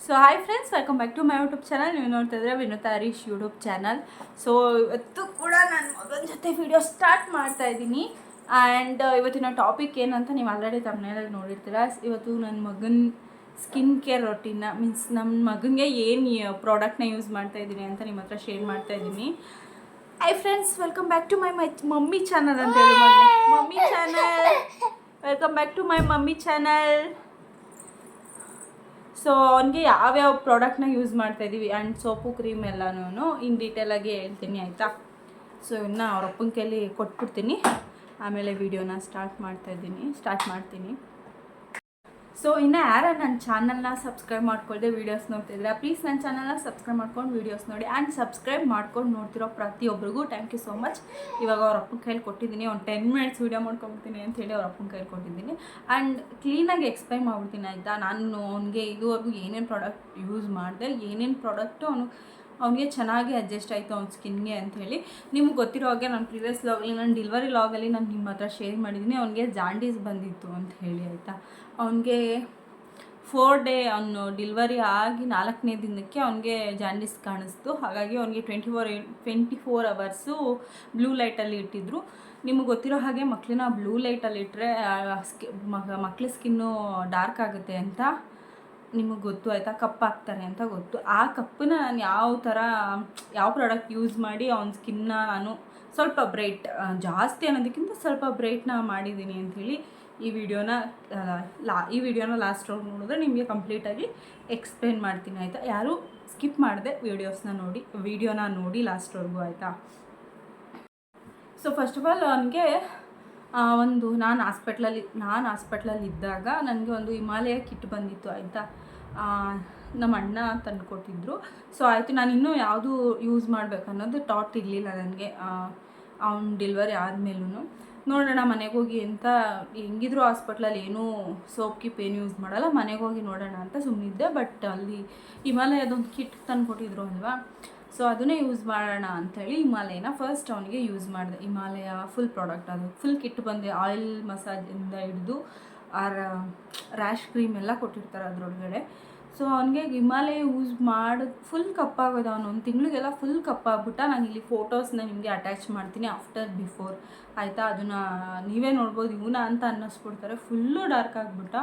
So hi friends, welcome back to my YouTube channel. ನೀವು ನೋಡ್ತಾ ಇದ್ರೆ Vinutha Harish YouTube channel. So ಇವತ್ತು ಕೂಡ ನನ್ನ ಮಗನ ಜೊತೆ ವಿಡಿಯೋ ಸ್ಟಾರ್ಟ್ ಮಾಡ್ತಾ ಇದ್ದೀನಿ. ಆ್ಯಂಡ್ ಇವತ್ತಿನ ಟಾಪಿಕ್ ಏನಂತ ನೀವು ಆಲ್ರೆಡಿ ತಮ್ಮನೇಲಿ ನೋಡಿರ್ತೀರ. ಇವತ್ತು ನನ್ನ ಮಗನ ಸ್ಕಿನ್ ಕೇರ್ ರೊಟೀನ ಮೀನ್ಸ್ ನಮ್ಮ ಮಗನಿಗೆ ಏನು ಪ್ರಾಡಕ್ಟ್ನ ಯೂಸ್ ಮಾಡ್ತಾ ಇದ್ದೀನಿ ಅಂತ ನಿಮ್ಮ ಹತ್ರ ಶೇರ್ ಮಾಡ್ತಾ ಇದ್ದೀನಿ. Hi friends, welcome back to my mummy channel ಅಂತ ಹೇಳಿ mummy channel. Welcome back to my mummy channel. So ಅವನಿಗೆ ಯಾವ್ಯಾವ ಪ್ರಾಡಕ್ಟ್ನ ಯೂಸ್ ಮಾಡ್ತಾಯಿದ್ದೀವಿ ಆ್ಯಂಡ್ ಸೋಪು ಕ್ರೀಮ್ ಎಲ್ಲನೂ ಇನ್ ಡೀಟೇಲಾಗಿ ಹೇಳ್ತೀನಿ, ಆಯಿತಾ. ಸೊ ಇನ್ನು ಅವ್ರ ಅಪ್ಪನ ಕೈಲಿ ಕೊಟ್ಬಿಡ್ತೀನಿ, ಆಮೇಲೆ ವೀಡಿಯೋನ ಸ್ಟಾರ್ಟ್ ಮಾಡ್ತೀನಿ. ಸೊ ಇನ್ನು ಯಾರು ನನ್ನ ಚಾನಲ್ನ ಸಬ್ಸ್ಕ್ರೈಬ್ ಮಾಡ್ಕೊಳ್ಳದೆ ವೀಡಿಯೋಸ್ ನೋಡ್ತಿದ್ರೆ ಪ್ಲೀಸ್ ನನ್ನ ಚಾನಲ್ನ ಸಬ್ಸ್ಕ್ರೈಬ್ ಮಾಡ್ಕೊಂಡು ವೀಡಿಯೋಸ್ ನೋಡಿ. ಆ್ಯಂಡ್ ಸಬ್ಸ್ಕ್ರೈಬ್ ಮಾಡ್ಕೊಂಡು ನೋಡ್ತಿರೋ ಪ್ರತಿಯೊಬ್ಬರಿಗೂ ಥ್ಯಾಂಕ್ ಯು ಸೋ ಮಚ್. ಇವಾಗ ಅವ್ರ ಅಪ್ಪನ ಕೈಲಿ ಕೊಟ್ಟಿದ್ದೀನಿ, ಒಂದು 10 ಮಿನಿಟ್ಸ್ ವೀಡಿಯೋ ಮಾಡ್ಕೊಬಿಡ್ತೀನಿ ಅಂತೇಳಿ ಅವ್ರ ಅಪ್ಪನ ಕೈಲಿ ಕೊಟ್ಟಿದ್ದೀನಿ. ಆ್ಯಂಡ್ ಕ್ಲೀನಾಗಿ ಎಕ್ಸ್ಪ್ಲೈನ್ ಮಾಡ್ಬಿಡ್ತೀನಿ, ಆಯಿತಾ. ನಾನು ಅವ್ನಿಗೆ ಇದುವರೆಗೂ ಏನೇನು ಪ್ರಾಡಕ್ಟ್ ಯೂಸ್ ಮಾಡಿದೆ, ಏನೇನು ಪ್ರಾಡಕ್ಟು ಅವ್ನಿಗೆ ಚೆನ್ನಾಗಿ ಅಡ್ಜಸ್ಟ್ ಆಯಿತು ಅವ್ನ ಸ್ಕಿನ್ಗೆ ಅಂಥೇಳಿ. ನಿಮ್ಗೆ ಗೊತ್ತಿರೋ ಹಾಗೆ ನಾನು ಪ್ರೀವಿಯಸ್ ಲಾಗಲ್ಲಿ, ನಾನು ಡೆಲಿವರಿ ಲಾಗಲ್ಲಿ ನಾನು ನಿಮ್ಮ ಹತ್ರ ಶೇರ್ ಮಾಡಿದ್ದೀನಿ. ಅವ್ನಿಗೆ ಜಾಂಡೀಸ್ ಬಂದಿತ್ತು ಅಂತ ಹೇಳಿ, ಆಯಿತಾ. ಅವನಿಗೆ 4 ಡೇ ಅವನು ಡೆಲಿವರಿ ಆಗಿ 4ನೇ ದಿನಕ್ಕೆ ಅವನಿಗೆ ಜಾಂಡೀಸ್ ಕಾಣಿಸ್ತು. ಹಾಗಾಗಿ ಅವನಿಗೆ 24 ಅವರ್ಸು ಬ್ಲೂ ಲೈಟಲ್ಲಿ ಇಟ್ಟಿದ್ರು. ನಿಮಗೆ ಗೊತ್ತಿರೋ ಹಾಗೆ ಮಕ್ಕಳನ್ನ ಬ್ಲೂ ಲೈಟಲ್ಲಿ ಇಟ್ಟರೆ ಮಕ್ಕಳ ಸ್ಕಿನ್ನು ಡಾರ್ಕ್ ಆಗುತ್ತೆ ಅಂತ ನಿಮಗೆ ಗೊತ್ತು, ಆಯಿತಾ. ಕಪ್ಪಾಗ್ತಾರೆ ಅಂತ ಗೊತ್ತು. ಆ ಕಪ್ಪನ್ನ ನಾನು ಯಾವ ಪ್ರಾಡಕ್ಟ್ ಯೂಸ್ ಮಾಡಿ ಅವನ ಸ್ಕಿನ್ನ ನಾನು ಸ್ವಲ್ಪ ಬ್ರೈಟ್, ಜಾಸ್ತಿ ಅನ್ನೋದಕ್ಕಿಂತ ಸ್ವಲ್ಪ ಬ್ರೈಟ್ನ ಮಾಡಿದ್ದೀನಿ ಅಂಥೇಳಿ ಈ ವಿಡಿಯೋನ ಲಾಸ್ಟ್ ರೋಡ್ ನೋಡಿದ್ರೆ ನಿಮಗೆ ಕಂಪ್ಲೀಟಾಗಿ ಎಕ್ಸ್ಪ್ಲೇನ್ ಮಾಡ್ತೀನಿ, ಆಯಿತಾ. ಯಾರು ಸ್ಕಿಪ್ ಮಾಡಿದೆ ವಿಡಿಯೋನ ನೋಡಿ ಲಾಸ್ಟ್ವರೆಗೂ, ಆಯಿತಾ. ಸೊ ಫಸ್ಟ್ ಆಫ್ ಆಲ್ ಅವನಿಗೆ ನಾನು ಹಾಸ್ಪಿಟ್ಲಲ್ಲಿ ಇದ್ದಾಗ ನನಗೆ ಒಂದು ಹಿಮಾಲಯ ಕಿಟ್ ಬಂದಿತ್ತು, ಆಯಿತಾ. ನಮ್ಮ ಅಣ್ಣ ತಂದು ಕೊಟ್ಟಿದ್ದರು. ಸೊ ಆಯಿತು, ನಾನು ಇನ್ನೂ ಯಾವುದು ಯೂಸ್ ಮಾಡಬೇಕು ಅನ್ನೋದು ಥಾಟ್ ಇರಲಿಲ್ಲ ನನಗೆ. ಅವ್ನು ಡೆಲಿವರಿ ಆದಮೇಲೂ ನೋಡೋಣ ಮನೆಗೆ ಹೋಗಿ ಅಂತ, ಹೆಂಗಿದ್ರು ಹಾಸ್ಪಿಟ್ಲಲ್ಲಿ ಏನೂ ಸೋಪ್ ಏನು ಯೂಸ್ ಮಾಡಲ್ಲ, ಮನೆಗೆ ಹೋಗಿ ನೋಡೋಣ ಅಂತ ಸುಮ್ಮನಿದ್ದೆ. ಬಟ್ ಅಲ್ಲಿ ಹಿಮಾಲಯದೊಂದು ಕಿಟ್ ತಂದು ಕೊಟ್ಟಿದ್ರು ಅಲ್ವಾ. ಸೊ ಅದನ್ನೇ ಯೂಸ್ ಮಾಡೋಣ ಅಂಥೇಳಿ ಹಿಮಾಲಯನ ಫಸ್ಟ್ ಅವನಿಗೆ ಯೂಸ್ ಮಾಡಿದೆ. ಹಿಮಾಲಯ ಫುಲ್ ಪ್ರಾಡಕ್ಟ್, ಅದು ಫುಲ್ ಕಿಟ್ ಬಂದೆ. ಆಯಿಲ್ ಮಸಾಜಿಂದ ಹಿಡಿದು ರ್ಯಾಶ್ ಕ್ರೀಮ್ ಎಲ್ಲ ಕೊಟ್ಟಿರ್ತಾರೆ ಅದರೊಳಗಡೆ. ಸೊ ಅವನಿಗೆ ಹಿಮಾಲಯ ಯೂಸ್ ಮಾಡೋದು ಫುಲ್ ಕಪ್ಪಾಗೋದು. ಅವನು ಒಂದು ತಿಂಗಳಿಗೆಲ್ಲ ಫುಲ್ ಕಪ್ಪಾಗ್ಬಿಟ್ಟ. ನಾನು ಇಲ್ಲಿ ಫೋಟೋಸ್ನ ನಿಮಗೆ ಅಟ್ಯಾಚ್ ಮಾಡ್ತೀನಿ, ಆಫ್ಟರ್ ಬಿಫೋರ್, ಆಯಿತಾ. ಅದನ್ನು ನೀವೇ ನೋಡ್ಬೋದು. ಇವನ ಅಂತ ಅನ್ನಿಸ್ಬಿಡ್ತಾರೆ, ಫುಲ್ಲು ಡಾರ್ಕ್ ಆಗಿಬಿಟ್ಟ.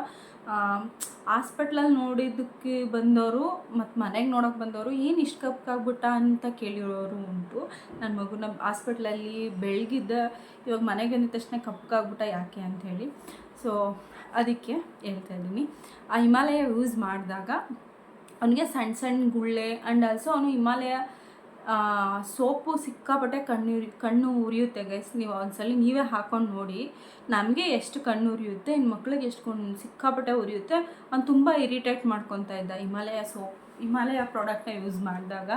ಹಾಸ್ಪಿಟ್ಲಲ್ಲಿ ನೋಡಿದ್ದಕ್ಕೆ ಬಂದವರು ಮತ್ತು ಮನೆಗೆ ನೋಡೋಕೆ ಬಂದವರು ಏನು ಇಷ್ಟು ಕಪ್ಪಾಗ್ಬಿಟ್ಟ ಅಂತ ಕೇಳಿರೋರು ಉಂಟು. ನನ್ನ ಮಗುನ ಹಾಸ್ಪಿಟ್ಲಲ್ಲಿ ಬೆಳಗಿದ್ದ, ಇವಾಗ ಮನೆಗೆ ಬಂದಿದ ತಕ್ಷಣ ಕಪ್ಪಾಗ್ಬಿಟ್ಟ ಯಾಕೆ ಅಂಥೇಳಿ. ಸೊ ಅದಕ್ಕೆ ಹೇಳ್ತಾ ಇದ್ದೀನಿ. ಆ ಹಿಮಾಲಯ ಯೂಸ್ ಮಾಡಿದಾಗ ಅವನಿಗೆ ಸಣ್ಣ ಗುಳ್ಳೆ. ಆ್ಯಂಡ್ ಆಲ್ಸೋ ಅವನು ಹಿಮಾಲಯ ಸೋಪು ಸಿಕ್ಕಾಪಟ್ಟೆ ಕಣ್ಣು ಉರಿಯುತ್ತೆ ಗೈಸ್. ನೀವು ಒಂದ್ಸಲ ನೀವೇ ಹಾಕ್ಕೊಂಡು ನೋಡಿ, ನಮಗೆ ಎಷ್ಟು ಕಣ್ಣು ಉರಿಯುತ್ತೆ, ಇನ್ನು ಮಕ್ಳಿಗೆ ಎಷ್ಟು ಸಿಕ್ಕಾಪಟ್ಟೆ ಉರಿಯುತ್ತೆ. ಅವ್ನು ತುಂಬ ಇರಿಟೇಟ್ ಮಾಡ್ಕೊತಾ ಇದ್ದ ಹಿಮಾಲಯ ಪ್ರಾಡಕ್ಟ್ನ ಯೂಸ್ ಮಾಡಿದಾಗ.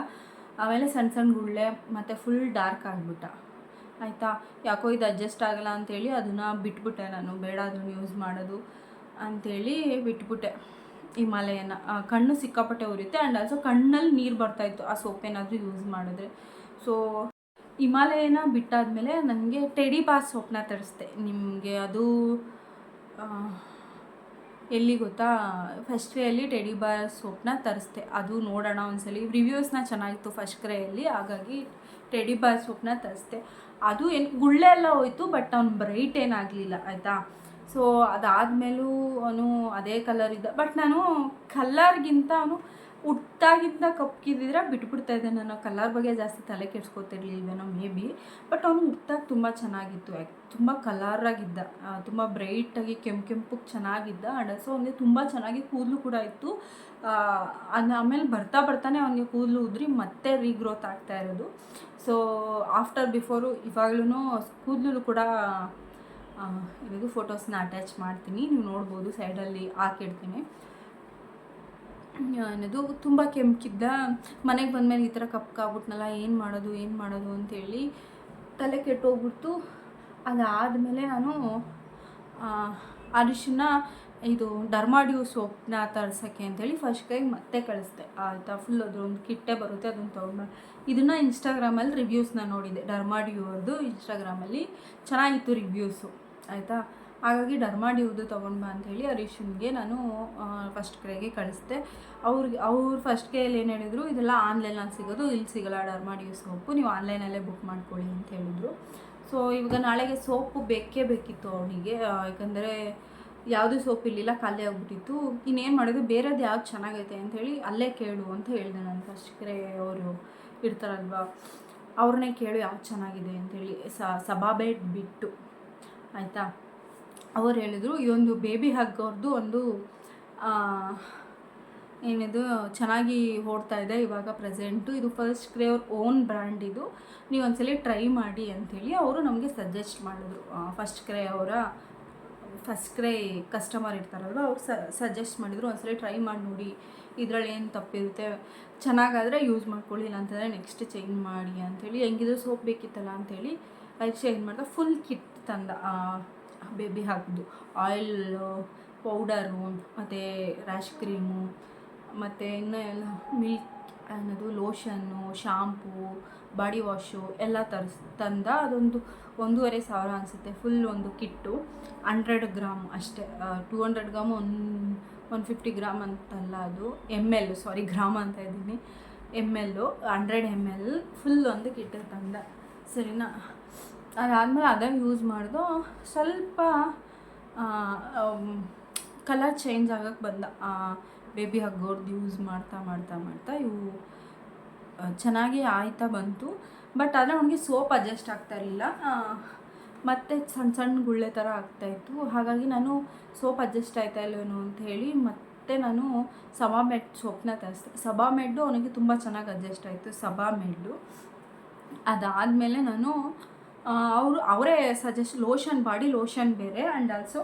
ಆಮೇಲೆ ಸಣ್ಣ ಗುಳ್ಳೆ ಮತ್ತು ಫುಲ್ ಡಾರ್ಕ್ ಆಗಿಬಿಟ್ಟ, ಆಯಿತಾ. ಯಾಕೋ ಇದು ಅಡ್ಜಸ್ಟ್ ಆಗಲ್ಲ ಅಂಥೇಳಿ ಅದನ್ನು ಬಿಟ್ಬಿಟ್ಟೆ ನಾನು, ಬೇಡ ಅದನ್ನು ಯೂಸ್ ಮಾಡೋದು ಅಂಥೇಳಿ ಬಿಟ್ಬಿಟ್ಟೆ ಹಿಮಾಲಯನ. ಕಣ್ಣು ಸಿಕ್ಕಾಪಟ್ಟೆ ಉರಿಯುತ್ತೆ. ಆ್ಯಂಡ್ ಆಲ್ಸೋ ಕಣ್ಣಲ್ಲಿ ನೀರು ಬರ್ತಾಯಿತ್ತು ಆ ಸೋಪ್ ಏನಾದರೂ ಯೂಸ್ ಮಾಡಿದ್ರೆ. ಸೊ ಹಿಮಾಲಯನ ಬಿಟ್ಟಾದಮೇಲೆ ನನಗೆ ಟೆಡಿ ಬಾರ್ ಸೋಪ್ನ ತರಿಸ್ದೆ. ನಿಮಗೆ ಅದು ಎಲ್ಲಿ ಗೊತ್ತಾ, ಫಸ್ಟ್ ಕ್ರೇಯಲ್ಲಿ ಟೆಡಿ ಬಾರ್ ಸೋಪ್ನ ತರಿಸ್ದೆ. ಅದು ನೋಡೋಣ ಒಂದ್ಸಲಿ, ರಿವ್ಯೂಸ್ನ ಚೆನ್ನಾಗಿತ್ತು ಫಸ್ಟ್ ಕ್ರೇಯಲ್ಲಿ, ಹಾಗಾಗಿ ಟೆಡಿ ಬಾರ್ ಸೋಪ್ನ ತರಿಸ್ದೆ. ಅದು ಏನು ಗುಳ್ಳೆ ಎಲ್ಲ ಹೋಯ್ತು, ಬಟ್ ಅವ್ನು ಬ್ರೈಟ್ ಏನಾಗಲಿಲ್ಲ, ಆಯಿತಾ. ಸೊ ಅದಾದಮೇಲೂ ಅವನು ಅದೇ ಕಲರ್ ಇದ್ದ. ಬಟ್ ನಾನು ಕಲರ್ಗಿಂತ ಅವನು ಹುಟ್ಟಾಗಿಂದ ಕಪ್ಪಿದ್ದಿದ್ರೆ ಬಿಟ್ಬಿಡ್ತಾಯಿದ್ದೆ. ನಾನು ಕಲರ್ ಬಗ್ಗೆ ಜಾಸ್ತಿ ತಲೆ ಕೆಡ್ಸ್ಕೊತಿರ್ಲಿಲ್ವೇನೋ ಮೇ ಬಿ. ಬಟ್ ಅವನು ಹುಟ್ಟಾಗಿ ತುಂಬ ಚೆನ್ನಾಗಿತ್ತು, ತುಂಬ ಕಲರಾಗಿದ್ದ, ತುಂಬ ಬ್ರೈಟಾಗಿ ಕೆಂಪಗೆ ಚೆನ್ನಾಗಿದ್ದ. ಆ್ಯಂಡ್ ಸೊ ಅವನಿಗೆ ತುಂಬ ಚೆನ್ನಾಗಿ ಕೂದಲು ಕೂಡ ಇತ್ತು. ಆಮೇಲೆ ಬರ್ತಾನೆ ಅವನಿಗೆ ಕೂದಲು ಉದ್ರಿ ಮತ್ತೆ ರೀಗ್ರೋತ್ ಆಗ್ತಾ ಇರೋದು. ಸೊ ಆಫ್ಟರ್ ಬಿಫೋರು ಇವಾಗ್ಲೂ ಕೂದಲು ಕೂಡ ಇವಾಗ ಫೋಟೋಸ್ನ ಅಟ್ಯಾಚ್ ಮಾಡ್ತೀನಿ, ನೀವು ನೋಡ್ಬೋದು, ಸೈಡಲ್ಲಿ ಹಾಕಿಡ್ತೀನಿ. ಅನ್ನೋದು ತುಂಬ ಕೆಂಪಿದ್ದ. ಮನೆಗೆ ಬಂದಮೇಲೆ ಈ ಥರ ಕಪ್ಪಾಗ್ಬಿಟ್ನಲ್ಲ, ಏನು ಮಾಡೋದು ಅಂತೇಳಿ ತಲೆ ಕೆಟ್ಟೋಗ್ಬಿಡ್ತು. ಅದಾದಮೇಲೆ ನಾನು ಅರಿಶಿನ ಇದು ಡರ್ಮಾಡ್ಯೂ ಸೋಪ್ನ ತರ್ಸೋಕ್ಕೆ ಅಂತೇಳಿ ಫಸ್ಟ್ ಕೈಗೆ ಮತ್ತೆ ಕಳಿಸ್ದೆ, ಆಯಿತಾ. ಫುಲ್ ಅದೊಂದು ಕಿಟ್ಟೆ ಬರುತ್ತೆ, ಅದನ್ನು ತೊಗೊಂಡು ಇದನ್ನು ಇನ್ಸ್ಟಾಗ್ರಾಮಲ್ಲಿ ರಿವ್ಯೂಸ್ನ ನೋಡಿದೆ. ಡರ್ಮಾಡ್ಯೂ ಅವ್ರದ್ದು ಇನ್ಸ್ಟಾಗ್ರಾಮಲ್ಲಿ ಚೆನ್ನಾಗಿತ್ತು ರಿವ್ಯೂಸು, ಆಯಿತಾ. ಹಾಗಾಗಿ ಡರ್ಮಾಡ್ಯೂದು ತೊಗೊಂಡು ಬಾ ಅಂಥೇಳಿ ಹರೀಶನ್ಗೆ ನಾನು ಫಸ್ಟ್ ಕ್ರೈಗೆ ಕಳಿಸ್ದೆ. ಅವ್ರು ಫಸ್ಟ್ ಕ್ರೈಯಲ್ಲಿ ಏನು ಹೇಳಿದರು, ಇದೆಲ್ಲ ಆನ್ಲೈನಲ್ಲಿ ಸಿಗೋದು, ಇಲ್ಲಿ ಸಿಗೋಲ್ಲ ಡರ್ಮಾಡ್ಯೂ ಸೋಪು, ನೀವು ಆನ್ಲೈನಲ್ಲೇ ಬುಕ್ ಮಾಡ್ಕೊಳ್ಳಿ ಅಂತ ಹೇಳಿದರು. ಸೊ ಇವಾಗ ನಾಳೆಗೆ ಸೋಪು ಬೇಕಿತ್ತು ಅವನಿಗೆ, ಯಾಕಂದರೆ ಯಾವುದೂ ಸೋಪ್ ಇರಲಿಲ್ಲ, ಖಾಲಿ ಆಗಿಬಿಟ್ಟಿತ್ತು. ಇನ್ನೇನು ಮಾಡೋದು, ಬೇರೆದು ಯಾವ್ದು ಚೆನ್ನಾಗೈತೆ ಅಂಥೇಳಿ ಅಲ್ಲೇ ಕೇಳು ಅಂತ ಹೇಳಿದೆ ನಾನು. ಫಸ್ಟ್ ಕ್ರೈ ಅವರು ಇರ್ತಾರಲ್ವ, ಅವ್ರನ್ನೇ ಕೇಳು ಯಾವ್ದು ಚೆನ್ನಾಗಿದೆ ಅಂಥೇಳಿ, ಸಬಾಬೆಡ್ ಬಿಟ್ಟು ಆಯಿತಾ. ಅವ್ರು ಹೇಳಿದರು ಈ ಒಂದು ಬೇಬಿ ಹಗ್ ಅವ್ರದ್ದು ಒಂದು ಏನಿದು ಚೆನ್ನಾಗಿ ಓಡ್ತಾ ಇದೆ ಇವಾಗ ಪ್ರೆಸೆಂಟು. ಇದು ಫಸ್ಟ್ ಕ್ರೈ ಅವ್ರ ಓನ್ ಬ್ರ್ಯಾಂಡ್, ಇದು ನೀವು ಒಂದ್ಸಲಿ ಟ್ರೈ ಮಾಡಿ ಅಂಥೇಳಿ ಅವರು ನಮಗೆ ಸಜೆಸ್ಟ್ ಮಾಡಿದ್ರು. ಫಸ್ಟ್ ಕ್ರೈ ಕಸ್ಟಮರ್ ಇರ್ತಾರಲ್ವ, ಅವ್ರು ಸಜೆಸ್ಟ್ ಮಾಡಿದರು ಒಂದ್ಸಲಿ ಟ್ರೈ ಮಾಡಿ ನೋಡಿ, ಇದರಲ್ಲಿ ಏನು ತಪ್ಪಿರುತ್ತೆ, ಚೆನ್ನಾಗಾದರೆ ಯೂಸ್ ಮಾಡ್ಕೊಳ್ಳಿ, ಇಲ್ಲ ಅಂತಂದರೆ ನೆಕ್ಸ್ಟ್ ಚೇಂಜ್ ಮಾಡಿ ಅಂಥೇಳಿ. ಹೆಂಗಿದ್ರು ಸೋಪ್ ಬೇಕಿತ್ತಲ್ಲ ಅಂಥೇಳಿ ಅದಕ್ಕೆ ಏನು ಮಾಡ್ದೆ, ಫುಲ್ ಕಿಟ್ ತಂದ. ಬೇಬಿ ಹಾಕಿದ್ದು ಆಯಿಲ್ ಪೌಡರು ಮತ್ತು ರ್ಯಾಶ್ ಕ್ರೀಮು ಮತ್ತು ಇನ್ನೂ ಎಲ್ಲ ಮಿಲ್ಕ್ ಅನ್ನೋದು ಲೋಷನ್ನು, ಶಾಂಪೂ, ಬಾಡಿ ವಾಶು ಎಲ್ಲ ತಂದ. ಅದೊಂದು 1,500 ಅನಿಸುತ್ತೆ ಫುಲ್ ಒಂದು ಕಿಟ್ಟು. 100 ಗ್ರಾಮ್ ಅಷ್ಟೇ, 200 ಗ್ರಾಮು 150 ಗ್ರಾಮ್ ಅಂತಲ್ಲ, ಅದು ML, ಸಾರಿ ಗ್ರಾಮ್ ಅಂತ ಇದ್ದೀನಿ, ML 100 ml ಫುಲ್ ಒಂದು ಕಿಟ್ಟು ತಂದ. ಸರಿನಾ, ಅದಾದಮೇಲೆ ಅದೇ ಯೂಸ್ ಮಾಡ್ದು. ಸ್ವಲ್ಪ ಕಲರ್ ಚೇಂಜ್ ಆಗೋಕ್ಕೆ ಬಂದ. ಬೇಬಿ ಹಗ್ಗೋರ್ದು ಯೂಸ್ ಮಾಡ್ತಾ ಇವು ಚೆನ್ನಾಗಿ ಆಯ್ತಾ ಬಂತು. ಬಟ್ ಆದರೆ ಅವನಿಗೆ ಸೋಪ್ ಅಡ್ಜಸ್ಟ್ ಆಗ್ತಾ ಇರಲಿಲ್ಲ, ಮತ್ತು ಸಣ್ಣ ಗುಳ್ಳೆ ಥರ ಆಗ್ತಾಯಿತ್ತು. ಹಾಗಾಗಿ ನಾನು ಸೋಪ್ ಅಡ್ಜಸ್ಟ್ ಆಯ್ತಾ ಇಲ್ವೇನೋ ಅಂತ ಹೇಳಿ ಮತ್ತೆ ನಾನು ಸಬಾಮೆಡ್ ಸೋಪ್ನ ತರಿಸಿದೆ. ಸಬಾಮೆಡ್ಡು ಅವನಿಗೆ ತುಂಬ ಚೆನ್ನಾಗಿ ಅಡ್ಜಸ್ಟ್ ಆಯಿತು, ಸಬಾಮೆಡ್ಡು. ಅದಾದಮೇಲೆ ನಾನು ಅವರೇ ಲೋಷನ್, ಬಾಡಿ ಲೋಷನ್ ಬೇರೆ, ಆ್ಯಂಡ್ ಆಲ್ಸೋ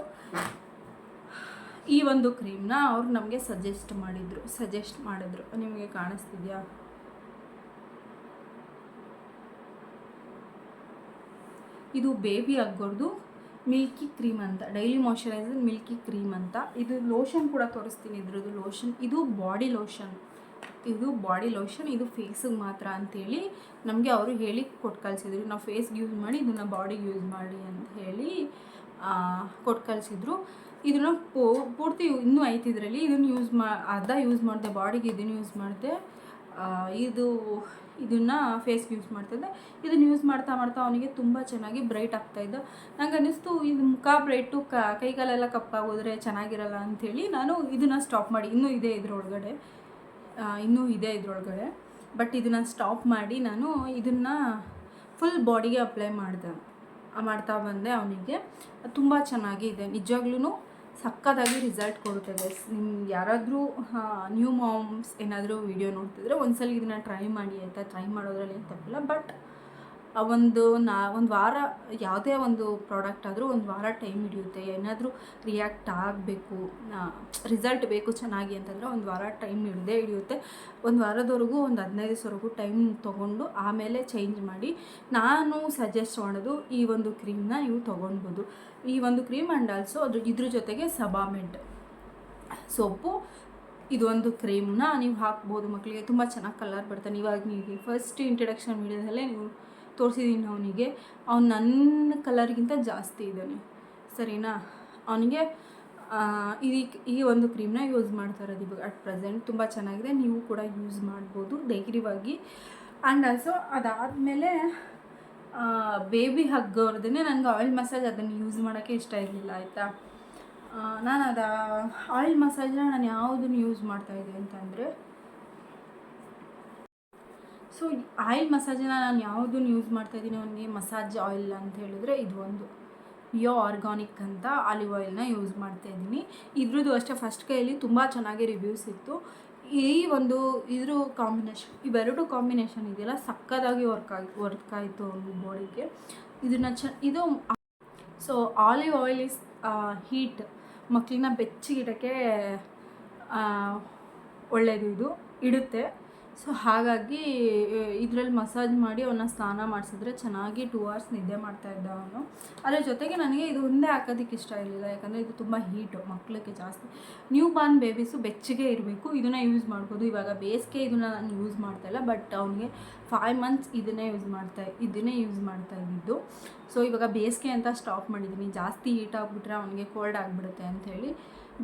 ಈ ಒಂದು ಕ್ರೀಮ್ನ ಅವ್ರು ನಮಗೆ ಸಜೆಸ್ಟ್ ಮಾಡಿದ್ರು. ನಿಮಗೆ ಕಾಣಿಸ್ತಿದೆಯಾ? ಇದು ಬೇಬಿ ಹಗ್ಗೋರ್ದು ಮಿಲ್ಕಿ ಕ್ರೀಮ್ ಅಂತ, ಡೈಲಿ ಮಾಯ್ಶ್ಚರೈಸರ್ ಮಿಲ್ಕಿ ಕ್ರೀಮ್ ಅಂತ. ಇದು ಲೋಷನ್ ಕೂಡ ತೋರಿಸ್ತೀನಿ, ಇದ್ರದ್ದು ಲೋಷನ್. ಇದು ಬಾಡಿ ಲೋಷನ್, ಇದು ಫೇಸಿಗೆ ಮಾತ್ರ ಅಂಥೇಳಿ ನಮಗೆ ಅವರು ಹೇಳಿ ಕೊಟ್ಟು ಕಳಿಸಿದ್ರು. ನಾವು ಫೇಸ್ಗೆ ಯೂಸ್ ಮಾಡಿ, ಇದನ್ನು ಬಾಡಿಗೆ ಯೂಸ್ ಮಾಡಿ ಅಂತ ಹೇಳಿ ಕೊಟ್ಟು ಕಳಿಸಿದ್ರು. ಇದನ್ನು ಪೂರ್ತಿ ಇನ್ನೂ ಐತೆ ಇದರಲ್ಲಿ. ಇದನ್ನು ಅರ್ಧ ಯೂಸ್ ಮಾಡಿದೆ ಬಾಡಿಗೆ, ಇದನ್ನು ಯೂಸ್ ಮಾಡಿದೆ, ಇದನ್ನು ಫೇಸ್ಗೆ ಯೂಸ್ ಮಾಡ್ತಿದ್ದೆ. ಇದನ್ನು ಯೂಸ್ ಮಾಡ್ತಾ ಅವನಿಗೆ ತುಂಬ ಚೆನ್ನಾಗಿ ಬ್ರೈಟ್ ಆಗ್ತಾಯಿದ್ದ. ನಂಗೆ ಅನ್ನಿಸ್ತು ಇದು ಮುಖ ಬ್ರೈಟು, ಕೈಗಾಲೆಲ್ಲ ಕಪ್ಪಾಗೋದ್ರೆ ಚೆನ್ನಾಗಿರಲ್ಲ ಅಂಥೇಳಿ ನಾನು ಇದನ್ನು ಸ್ಟಾಪ್ ಮಾಡಿ, ಇನ್ನೂ ಇದೆ ಇದರೊಳಗಡೆ, ಬಟ್ ಇದನ್ನು ಸ್ಟಾಪ್ ಮಾಡಿ ನಾನು ಇದನ್ನು ಫುಲ್ ಬಾಡಿಗೆ ಅಪ್ಲೈ ಮಾಡ್ತಾ ಬಂದೆ. ಅವನಿಗೆ ತುಂಬ ಚೆನ್ನಾಗಿ ಇದೆ, ನಿಜವಾಗ್ಲೂ ಸಕ್ಕತ್ತಾಗಿ ರಿಸಲ್ಟ್ ಕೊಡುತ್ತೆ ಗೈಸ್. ನಿಮ್ಗೆ ಯಾರಾದರೂ ನ್ಯೂ ಮಾಮ್ಸ್ ಏನಾದರೂ ವೀಡಿಯೋ ನೋಡ್ತಿದ್ರೆ ಒಂದ್ಸಲ ಇದನ್ನು ಟ್ರೈ ಮಾಡಿ ಆಯಿತಾ. ಟ್ರೈ ಮಾಡೋದ್ರಲ್ಲಿ ಏನು ತಪ್ಪಿಲ್ಲ, ಬಟ್ ಒಂದು ವಾರ ಯಾವುದೇ ಒಂದು ಪ್ರಾಡಕ್ಟ್ ಆದರೂ ಒಂದು ವಾರ ಟೈಮ್ ಹಿಡಿಯುತ್ತೆ. ಏನಾದರೂ ರಿಯಾಕ್ಟ್ ಆಗಬೇಕು, ರಿಸಲ್ಟ್ ಬೇಕು ಚೆನ್ನಾಗಿ ಅಂತಂದರೆ ಒಂದು ವಾರ ಟೈಮ್ ಹಿಡಿಯುತ್ತೆ. ಒಂದು ವಾರದವರೆಗೂ, ಒಂದು 15 ದಿವಸವರೆಗೂ ಟೈಮ್ ತೊಗೊಂಡು ಆಮೇಲೆ ಚೇಂಜ್ ಮಾಡಿ. ನಾನು ಸಜೆಸ್ಟ್ ಮಾಡೋದು ಈ ಒಂದು ಕ್ರೀಮ್ನ ನೀವು ತೊಗೊಳ್ಬೋದು. ಈ ಒಂದು ಕ್ರೀಮ್ ಆ್ಯಂಡ್ ಆಲ್ಸೋ ಇದ್ರ ಜೊತೆಗೆ ಸಬಾಮೆಡ್ ಸೋಪು, ಇದೊಂದು ಕ್ರೀಮ್ನ ನೀವು ಹಾಕ್ಬೋದು ಮಕ್ಕಳಿಗೆ. ತುಂಬ ಚೆನ್ನಾಗಿ ಕಲರ್ ಬರ್ತಾನೆ. ಇವಾಗ ನೀವು ಫಸ್ಟ್ ಇಂಟ್ರಡಕ್ಷನ್ ವೀಡಿಯೋದಲ್ಲೇ ನೀವು ತೋರಿಸಿದ್ದೀನಿ ಅವನಿಗೆ, ನನ್ನ ಕಲರ್ಗಿಂತ ಜಾಸ್ತಿ ಇದ್ದಾನೆ. ಸರಿನಾ, ಅವನಿಗೆ ಈ ಒಂದು ಕ್ರೀಮ್ನ ಯೂಸ್ ಮಾಡ್ತಾ ಇರೋದು ಇವಾಗ ಅಟ್ ಪ್ರೆಸೆಂಟ್. ತುಂಬ ಚೆನ್ನಾಗಿದೆ, ನೀವು ಕೂಡ ಯೂಸ್ ಮಾಡ್ಬೋದು ಧೈರ್ಯವಾಗಿ. ಆ್ಯಂಡ್ ಆಲ್ಸೋ ಅದಾದಮೇಲೆ ಬೇಬಿ ಹಗ್ಗೋರ್ದೇ ನನಗೆ ಆಯಿಲ್ ಮಸಾಜ್, ಅದನ್ನು ಯೂಸ್ ಮಾಡೋಕ್ಕೆ ಇಷ್ಟ ಇರಲಿಲ್ಲ ಆಯಿತಾ. ನಾನು ಆಯಿಲ್ ಮಸಾಜ್ನ ನಾನು ಯಾವುದನ್ನು ಯೂಸ್ ಮಾಡ್ತಾಯಿದ್ದೆ ಅಂತಂದರೆ, ಸೊ ಆಯಿಲ್ ಮಸಾಜನ್ನ ನಾನು ಯಾವುದನ್ನು ಯೂಸ್ ಮಾಡ್ತಾಯಿದ್ದೀನಿ ಅವನಿಗೆ ಮಸಾಜ್ ಆಯಿಲ್ ಅಂತ ಹೇಳಿದ್ರೆ, ಇದು ಒಂದು ಪಿಯೋ ಆರ್ಗಾನಿಕ್ ಅಂತ ಆಲಿವ್ ಆಯಿಲ್ನ ಯೂಸ್ ಮಾಡ್ತಾಯಿದ್ದೀನಿ. ಇದ್ರದ್ದು ಅಷ್ಟೇ ಫಸ್ಟ್ ಕೈಯಲ್ಲಿ ತುಂಬ ಚೆನ್ನಾಗಿ ರಿವ್ಯೂಸ್ ಇತ್ತು. ಇದ್ರ ಕಾಂಬಿನೇಷನ್, ಇವೆರಡು ಕಾಂಬಿನೇಷನ್ ಇದೆಯಲ್ಲ ಸಕ್ಕತ್ತಾಗಿ ವರ್ಕ್ ಆಯಿತು ಬಾಡಿಗೆ. ಇದು so olive oil is heat, ಮಕ್ಕಳನ್ನ ಬೆಚ್ಚಗಿಡೋಕ್ಕೆ ಒಳ್ಳೆಯದು, ಇದು ಇಡುತ್ತೆ. ಸೊ ಹಾಗಾಗಿ ಇದರಲ್ಲಿ ಮಸಾಜ್ ಮಾಡಿ ಅವನ್ನ ಸ್ನಾನ ಮಾಡಿಸಿದ್ರೆ ಚೆನ್ನಾಗಿ 2 hours ನಿದ್ದೆ ಮಾಡ್ತಾಯಿದ್ದ ಅವನು. ಅದ್ರ ಜೊತೆಗೆ ನನಗೆ ಇದು ಒಂದೇ ಹಾಕೋದಕ್ಕೆ ಇಷ್ಟ ಇರಲಿಲ್ಲ, ಯಾಕಂದರೆ ಇದು ತುಂಬ ಹೀಟು ಮಕ್ಕಳಿಗೆ ಜಾಸ್ತಿ. ನ್ಯೂ ಬಾರ್ನ್ ಬೇಬೀಸು ಬೆಚ್ಚಗೆ ಇರಬೇಕು, ಇದನ್ನು ಯೂಸ್ ಮಾಡ್ಬೋದು. ಇವಾಗ ಬೇಸಿಗೆ ಇದನ್ನು ನಾನು ಯೂಸ್ ಮಾಡ್ತಾಯಿಲ್ಲ, ಬಟ್ ಅವನಿಗೆ 5 months ಇದನ್ನೇ ಯೂಸ್ ಮಾಡ್ತಾ ಇದ್ದಿದ್ದು. ಸೊ ಇವಾಗ ಬೇಸಿಗೆ ಅಂತ ಸ್ಟಾಪ್ ಮಾಡಿದ್ದೀನಿ, ಜಾಸ್ತಿ ಹೀಟ್ ಆಗಿಬಿಟ್ರೆ ಅವನಿಗೆ ಕೋಲ್ಡ್ ಆಗಿಬಿಡುತ್ತೆ ಅಂಥೇಳಿ.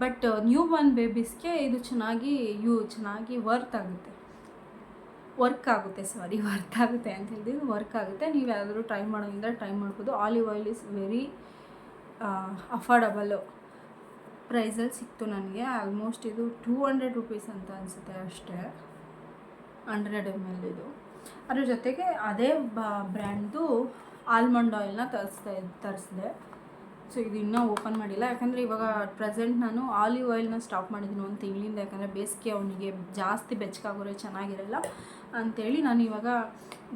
ಬಟ್ ನ್ಯೂ ಬಾರ್ನ್ ಬೇಬೀಸ್ಗೆ ಇದು ಚೆನ್ನಾಗಿ ವರ್ಕ್ ಆಗುತ್ತೆ ಅಂತ ಹೇಳಿದ್ರೆ ವರ್ಕ್ ಆಗುತ್ತೆ. ನೀವು ಯಾವ್ದಾದ್ರು ಟ್ರೈ ಮಾಡೋದ್ರಿಂದ ಟ್ರೈ ಮಾಡ್ಬೋದು. ಆಲಿವ್ ಆಯಿಲ್ ಇಸ್ ವೆರಿ ಅಫೋರ್ಡಬಲ್ಲು ಪ್ರೈಸಲ್ಲಿ ಸಿಕ್ತು ನನಗೆ. ಆಲ್ಮೋಸ್ಟ್ ಇದು 200 rupees ಅಂತ ಅನಿಸುತ್ತೆ ಅಷ್ಟೇ, 100 ml ಇದು. ಅದ್ರ ಜೊತೆಗೆ ಅದೇ ಬ್ರ್ಯಾಂಡ್ದು ಆಲ್ಮಂಡ್ ಆಯಿಲ್ನ ತರಿಸಿದೆ. ಸೊ ಇದು ಇನ್ನೂ ಓಪನ್ ಮಾಡಿಲ್ಲ, ಯಾಕಂದರೆ ಇವಾಗ ಪ್ರೆಸೆಂಟ್ ನಾನು ಆಲಿವ್ ಆಯಿಲ್ನ ಸ್ಟಾಪ್ ಮಾಡಿದ್ದೀನಿ 1 ತಿಂಗಳಿಂದ. ಯಾಕಂದರೆ ಬೇಸಿಗೆ ಅವನಿಗೆ ಜಾಸ್ತಿ ಬೆಚ್ಚಗಾಗೋರೆ ಚೆನ್ನಾಗಿರಲ್ಲ ಅಂಥೇಳಿ ನಾನು ಇವಾಗ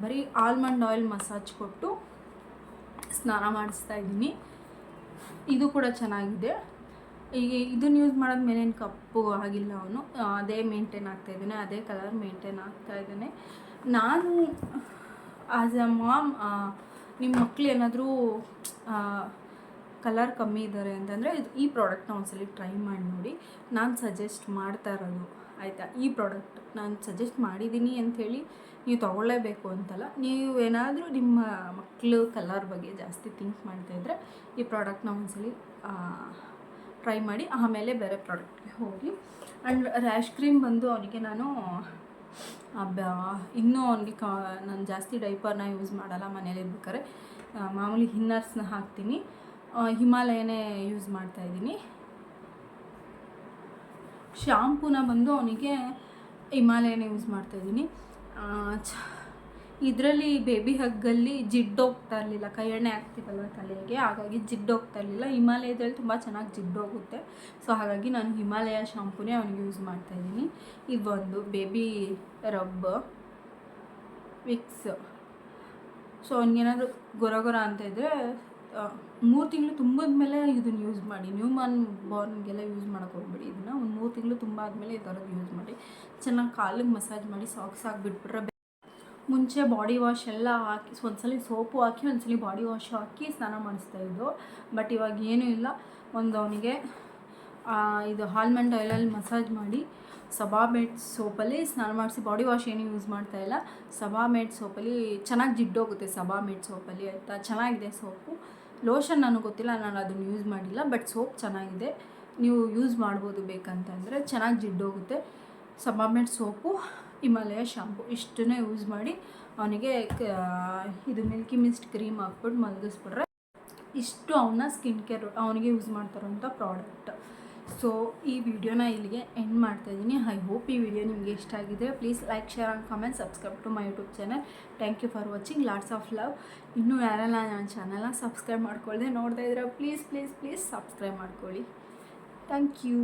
ಬರೀ ಆಲ್ಮಂಡ್ ಆಯಿಲ್ ಮಸಾಜ್ ಕೊಟ್ಟು ಸ್ನಾನ ಮಾಡಿಸ್ತಾ ಇದ್ದೀನಿ. ಇದು ಕೂಡ ಚೆನ್ನಾಗಿದೆ. ಈಗ ಇದನ್ನು ಯೂಸ್ ಮಾಡಿದ್ಮೇಲೆ ಏನು ಕಪ್ಪು ಆಗಿಲ್ಲ ಅವನು, ಅದೇ ಮೇಂಟೈನ್ ಆಗ್ತಾಯಿದ್ದಾನೆ, ಅದೇ ಕಲರ್ ಮೇಂಟೈನ್ ಆಗ್ತಾಯಿದ್ದಾನೆ. ನಾನು ಆ್ಯಸ್ ಅ ಮಾಮ್ ನಿಮ್ಮ ಮಕ್ಕಳು ಏನಾದರೂ ಕಲರ್ ಕಮ್ಮಿ ಇದ್ದಾರೆ ಅಂತಂದರೆ ಈ ಪ್ರಾಡಕ್ಟ್ನ ಒಂದ್ಸಲಿ ಟ್ರೈ ಮಾಡಿ ನೋಡಿ. ನಾನು ಸಜೆಸ್ಟ್ ಮಾಡ್ತಾ ಇರೋದು ಆಯಿತಾ, ಈ ಪ್ರಾಡಕ್ಟ್ ನಾನು ಸಜೆಸ್ಟ್ ಮಾಡಿದ್ದೀನಿ ಅಂಥೇಳಿ ನೀವು ತೊಗೊಳ್ಳೇಬೇಕು ಅಂತಲ್ಲ. ನೀವು ಏನಾದರೂ ನಿಮ್ಮ ಮಕ್ಕಳು ಕಲರ್ ಬಗ್ಗೆ ಜಾಸ್ತಿ ಥಿಂಕ್ ಮಾಡ್ತಾಯಿದ್ರೆ ಈ ಪ್ರಾಡಕ್ಟ್ನ ಒಂದ್ಸಲಿ ಟ್ರೈ ಮಾಡಿ, ಆಮೇಲೆ ಬೇರೆ ಪ್ರಾಡಕ್ಟ್ಗೆ ಹೋಗಿ. ಆ್ಯಂಡ್ ರ್ಯಾಶ್ ಕ್ರೀಮ್ ಬಂದು ಅವನಿಗೆ ನಾನು ಇನ್ನೂ ಅವನಿಗೆ ನಾನು ಜಾಸ್ತಿ ಡೈಪರ್ನ ಯೂಸ್ ಮಾಡಲ್ಲ, ಮನೇಲಿ ಇರ್ಬೇಕಾದ್ರೆ ಮಾಮೂಲಿ ಇನ್ನರ್ಸ್ನ ಹಾಕ್ತೀನಿ. ಹಿಮಾಲಯನೇ ಯೂಸ್ ಮಾಡ್ತಾಯಿದ್ದೀನಿ. ಶಾಂಪೂನ ಬಂದು ಅವನಿಗೆ ಹಿಮಾಲಯನೇ ಯೂಸ್ ಮಾಡ್ತಾಯಿದ್ದೀನಿ. ಇದರಲ್ಲಿ ಬೇಬಿ ಹಗ್ಗಲ್ಲಿ ಜಿಡ್ಡು ಹೋಗ್ತಾ ಇರಲಿಲ್ಲ, ಕೈ ಎಣ್ಣೆ ಹಾಕ್ತೀವಲ್ವ ತಲೆಗೆ, ಹಾಗಾಗಿ ಜಿಡ್ಡು ಹೋಗ್ತಾ ಇರಲಿಲ್ಲ. ಹಿಮಾಲಯದಲ್ಲಿ ತುಂಬ ಚೆನ್ನಾಗಿ ಜಿಡ್ಡು ಹೋಗುತ್ತೆ. ಸೊ ಹಾಗಾಗಿ ನಾನು ಹಿಮಾಲಯ ಶಾಂಪೂನೇ ಅವನಿಗೆ ಯೂಸ್ ಮಾಡ್ತಾಯಿದ್ದೀನಿ. ಇದೊಂದು ಬೇಬಿ ರಬ್ ವಿಕ್ಸ್. ಸೊ ಅವನಿಗೇನಾದರೂ ಗೊರ ಅಂತ ಇದ್ದರೆ 3 ತಿಂಗಳು ತುಂಬಿದ ಮೇಲೆ ಇದನ್ನು ಯೂಸ್ ಮಾಡಿ. ನ್ಯೂ ಬಾರ್ನ್ಗೆಲ್ಲ ಯೂಸ್ ಮಾಡೋಕ್ಕೆ ಹೋಗ್ಬೇಡಿ. ಇದನ್ನು ಒಂದು 3 ತಿಂಗಳು ತುಂಬ ಆದಮೇಲೆ ಈ ಥರದ್ದು ಯೂಸ್ ಮಾಡಿ. ಚೆನ್ನಾಗಿ ಕಾಲಿಗೆ ಮಸಾಜ್ ಮಾಡಿ ಸಾಕ್ಸ್ ಹಾಕಿಬಿಟ್ಬಿಟ್ರೆ, ಮುಂಚೆ ಬಾಡಿ ವಾಶ್ ಎಲ್ಲ ಹಾಕಿ ಒಂದ್ಸಲಿ ಸೋಪು ಹಾಕಿ ಒಂದ್ಸಲಿ ಬಾಡಿ ವಾಶ್ ಹಾಕಿ ಸ್ನಾನ ಮಾಡಿಸ್ತಾಯಿದ್ದು. ಬಟ್ ಇವಾಗ ಏನೂ ಇಲ್ಲ, ಒಂದು ಅವನಿಗೆ ಇದು ಆಲ್ಮಂಡ್ ಆಯಿಲಲ್ಲಿ ಮಸಾಜ್ ಮಾಡಿ ಸಬಾಮೇಡ್ ಸೋಪಲ್ಲಿ ಸ್ನಾನ ಮಾಡಿಸಿ, ಬಾಡಿ ವಾಶ್ ಏನು ಯೂಸ್ ಮಾಡ್ತಾಯಿಲ್ಲ. ಸಬಾಮೇಡ್ ಸೋಪಲ್ಲಿ ಚೆನ್ನಾಗಿ ಜಿಡ್ಡೋಗುತ್ತೆ, ಸಬಾಮೇಡ್ ಸೋಪಲ್ಲಿ ಆಯಿತಾ. ಚೆನ್ನಾಗಿದೆ ಸೋಪು. ಲೋಷನ್ ನನಗೆ ಗೊತ್ತಿಲ್ಲ, ನಾನು ಅದನ್ನು ಯೂಸ್ ಮಾಡಿಲ್ಲ, ಬಟ್ ಸೋಪ್ ಚೆನ್ನಾಗಿದೆ, ನೀವು ಯೂಸ್ ಮಾಡ್ಬೋದು ಬೇಕಂತಂದರೆ. ಚೆನ್ನಾಗಿ ಜಿಡ್ಡೋಗುತ್ತೆ. ಸಬಾಮೇಡ್ ಸೋಪು, ಹಿಮಾಲಯ ಶಾಂಪು ಇಷ್ಟನ್ನೇ ಯೂಸ್ ಮಾಡಿ ಅವನಿಗೆ ಇದು ಮಿಲ್ಕಿ ಮಿಸ್ಟ್ ಕ್ರೀಮ್ ಹಾಕ್ಬಿಟ್ಟು ಮಲಗಿಸ್ಬಿಟ್ರೆ ಇಷ್ಟು ಅವನ ಸ್ಕಿನ್ ಕೇರ್ ಅವನಿಗೆ ಯೂಸ್ ಮಾಡ್ತಾರಂಥ ಪ್ರಾಡಕ್ಟ್. ಸೊ ಈ ವಿಡಿಯೋನ ಇಲ್ಲಿಗೆ ಎಂಡ್ ಮಾಡ್ತಾಯಿದ್ದೀನಿ. ಐ ಹೋಪ್ ಈ ವಿಡಿಯೋ ನಿಮಗೆ ಇಷ್ಟ ಆಗಿದೆ. Please like, share and comment, subscribe to my YouTube channel. Thank you for watching. Lots of love. ಇನ್ನೂ ಯಾರೆಲ್ಲ ನನ್ನ ಚಾನಲ್ನ ಸಬ್ಸ್ಕ್ರೈಬ್ ಮಾಡ್ಕೊಳ್ಳದೆ ನೋಡ್ತಾ ಇದ್ರೆ ಪ್ಲೀಸ್ ಸಬ್ಸ್ಕ್ರೈಬ್ ಮಾಡ್ಕೊಳ್ಳಿ. Thank you.